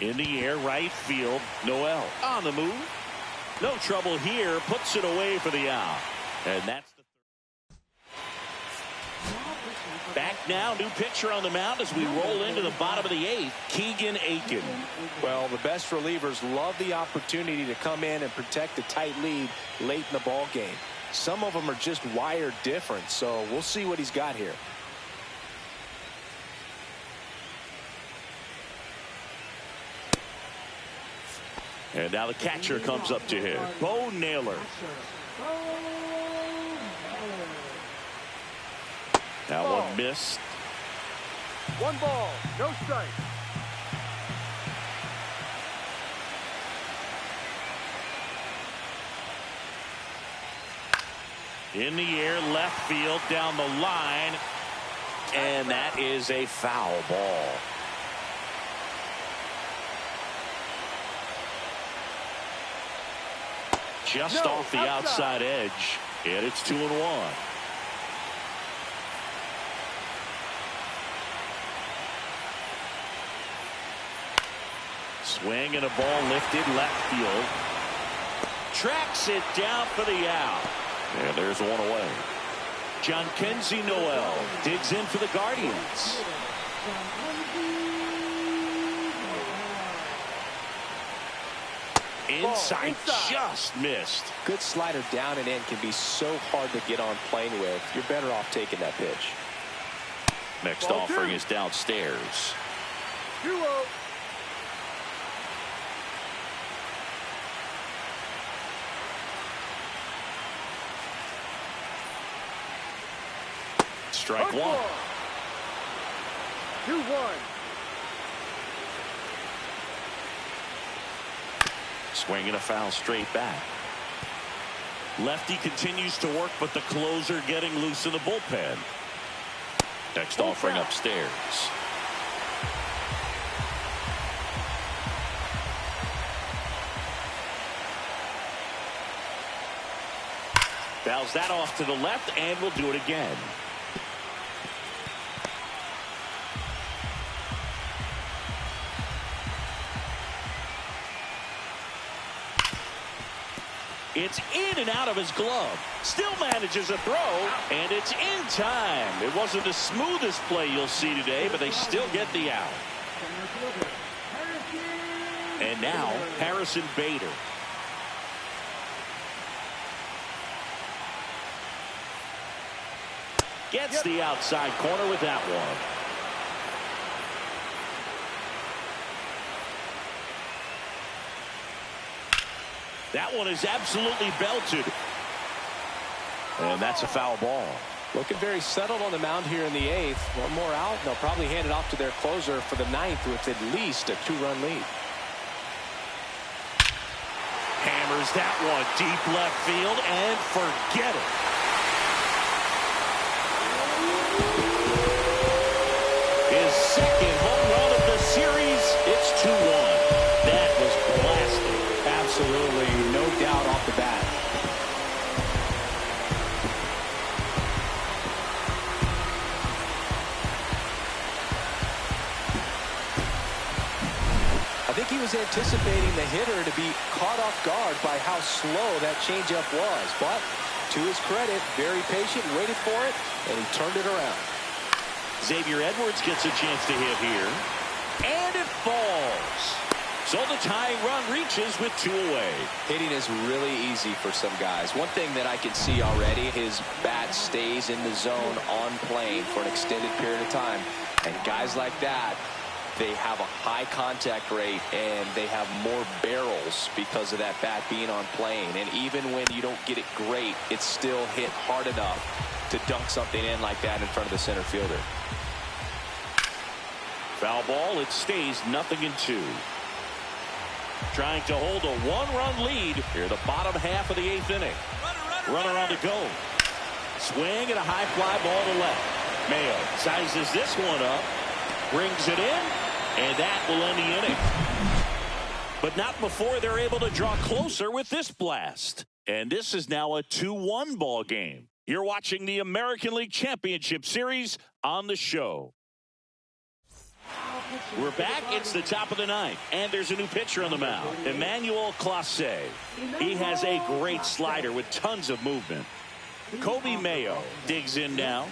In the air, right field. Noel on the move. No trouble here. Puts it away for the out. And that's the back now. New pitcher on the mound as we roll into the bottom of the 8th. Keegan Aiken. Well, the best relievers love the opportunity to come in and protect a tight lead late in the ball game. Some of them are just wired different, so we'll see what he's got here. And now the catcher comes up to him. Bo Naylor. That one missed. 1 ball, no strike. In the air, left field, down the line. And that is a foul ball. Just off the outside edge. And it's 2-1. Swing and a ball lifted left field. Tracks it down for the out. And there's one away. John Kenzie Noel digs in for the Guardians. Inside, just missed. Good slider down and in can be so hard to get on plane with. You're better off taking that pitch. Next offering is downstairs. 2-0. Strike one. 2-1. Swing and a foul straight back. Lefty continues to work, but the closer getting loose in the bullpen. Next offering upstairs. Fouls that off to the left, and we'll do it again. It's in and out of his glove. Still manages a throw, and it's in time. It wasn't the smoothest play you'll see today, but they still get the out. And now, Harrison Bader. Gets the outside corner with that one. That one is absolutely belted. And that's a foul ball. Looking very settled on the mound here in the 8th. One more out, and they'll probably hand it off to their closer for the 9th with at least a 2-run lead. Hammers that one deep left field, and forget it. His second home run of the series. It's 2-1. That was blasting. Absolutely, no doubt off the bat. I think he was anticipating the hitter to be caught off guard by how slow that changeup was. But to his credit, very patient, waited for it, and he turned it around. Xavier Edwards gets a chance to hit here. And it falls. So the tying run reaches with 2 away. Hitting is really easy for some guys. One thing that I can see already, his bat stays in the zone on plane for an extended period of time. And guys like that, they have a high contact rate and they have more barrels because of that bat being on plane. And even when you don't get it great, it's still hit hard enough to dunk something in like that in front of the center fielder. Foul ball. It stays 0-2. Trying to hold a 1-run lead here, the bottom half of the 8th inning. Runner on to go. Swing and a high fly ball to left. Mayo sizes this one up, brings it in, and that will end the inning. But not before they're able to draw closer with this blast. And this is now a 2-1 ball game. You're watching the American League Championship Series on the show. We're back. It's the top of the ninth, and there's a new pitcher on the mound, Emmanuel Clase. He has a great slider with tons of movement. Kobe Mayo digs in now.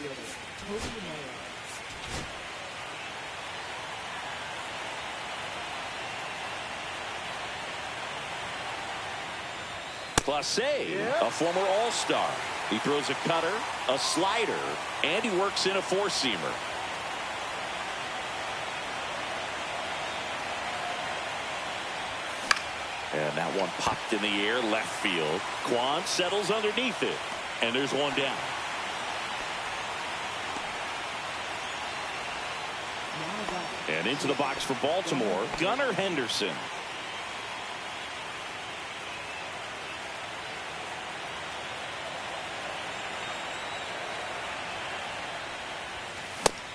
Clase, a former All-Star. He throws a cutter, a slider, and he works in a four-seamer. And that one popped in the air, left field. Kwan settles underneath it, and there's one down. And into the box for Baltimore, Gunnar Henderson.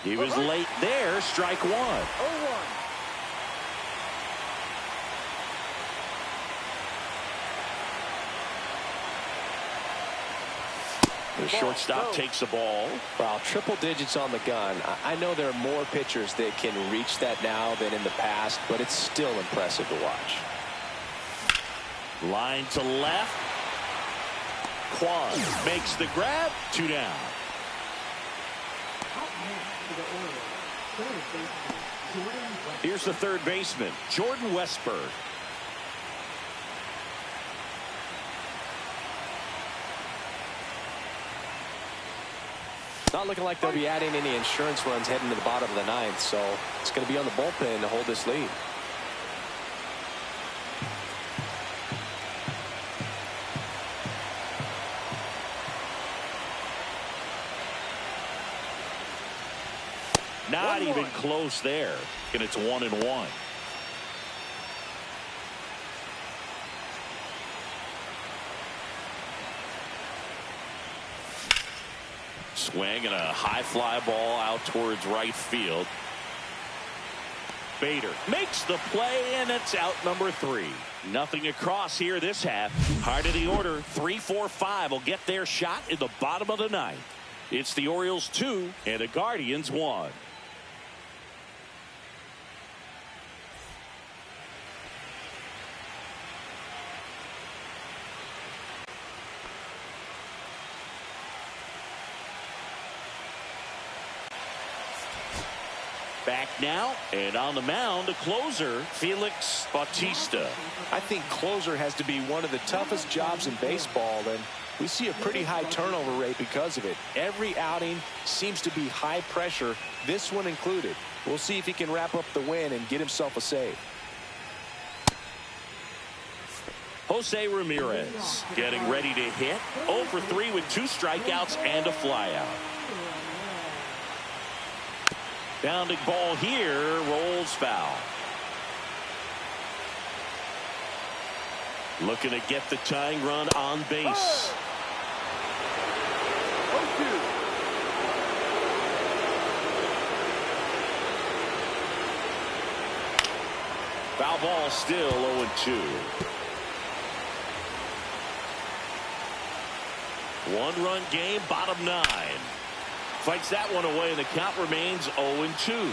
He was late there, strike one. 0-1. The shortstop takes the ball. Well, triple digits on the gun. I know there are more pitchers that can reach that now than in the past, but it's still impressive to watch. Line to left. Kwan makes the grab. 2 down. Here's the third baseman, Jordan Westburg. Not looking like they'll be adding any insurance runs heading to the bottom of the ninth, so it's going to be on the bullpen to hold this lead. Not even close there, and it's 1-1. Swing and a high fly ball out towards right field. Bader makes the play, and it's out number 3. Nothing across here this half. Heart of the order, 3-4-5 will get their shot in the bottom of the ninth. It's the Orioles 2 and the Guardians 1. Back now, and on the mound, the closer, Felix Bautista. I think closer has to be one of the toughest jobs in baseball, and we see a pretty high turnover rate because of it. Every outing seems to be high pressure, this one included. We'll see if he can wrap up the win and get himself a save. Jose Ramirez getting ready to hit. 0 for 3 with 2 strikeouts and a flyout. Bounding ball here, rolls foul. Looking to get the tying run on base. 0-2. Foul ball still 0-2. 1-run game, bottom 9. Fights that one away, and the count remains 0-2.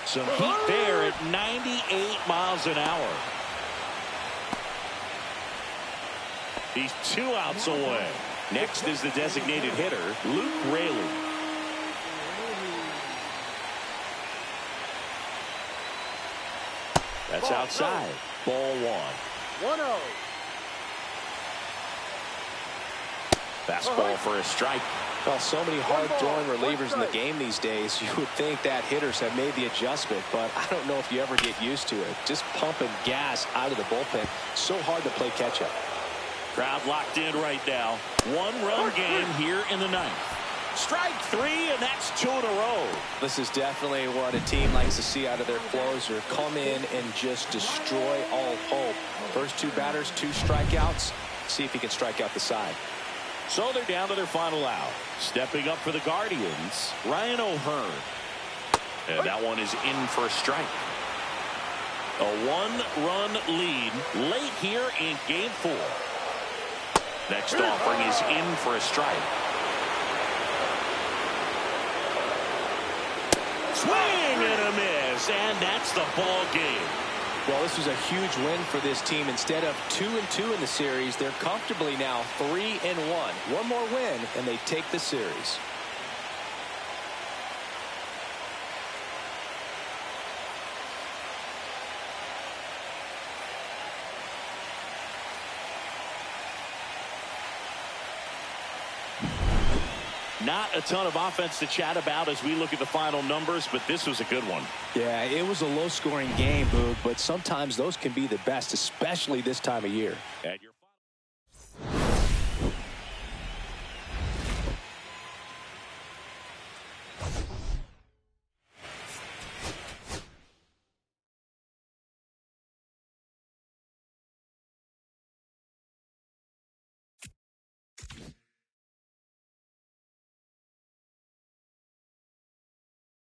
Some heat there at 98 miles an hour. He's 2 outs away. Next is the designated hitter, Luke Raley. That's outside. Ball 1. 1-0. Fastball for a strike. Well, so many hard-throwing relievers in the game these days, you would think that hitters have made the adjustment, but I don't know if you ever get used to it. Just pumping gas out of the bullpen. So hard to play catch-up. Crowd locked in right now. 1-run game here in the ninth. Strike 3, and that's 2 in a row. This is definitely what a team likes to see out of their closer. Come in and just destroy all hope. First 2 batters, 2 strikeouts. See if he can strike out the side. So they're down to their final out. Stepping up for the Guardians, Ryan O'Hearn. And that one is in for a strike. A 1-run lead late here in game 4. Next offering is in for a strike. and a miss, and that's the ball game. Well, this was a huge win for this team. Instead of 2-2 in the series, they're comfortably now 3-1. One more win, and they take the series. Not a ton of offense to chat about as we look at the final numbers, but this was a good one. Yeah, it was a low-scoring game, Boog, but sometimes those can be the best, especially this time of year. At your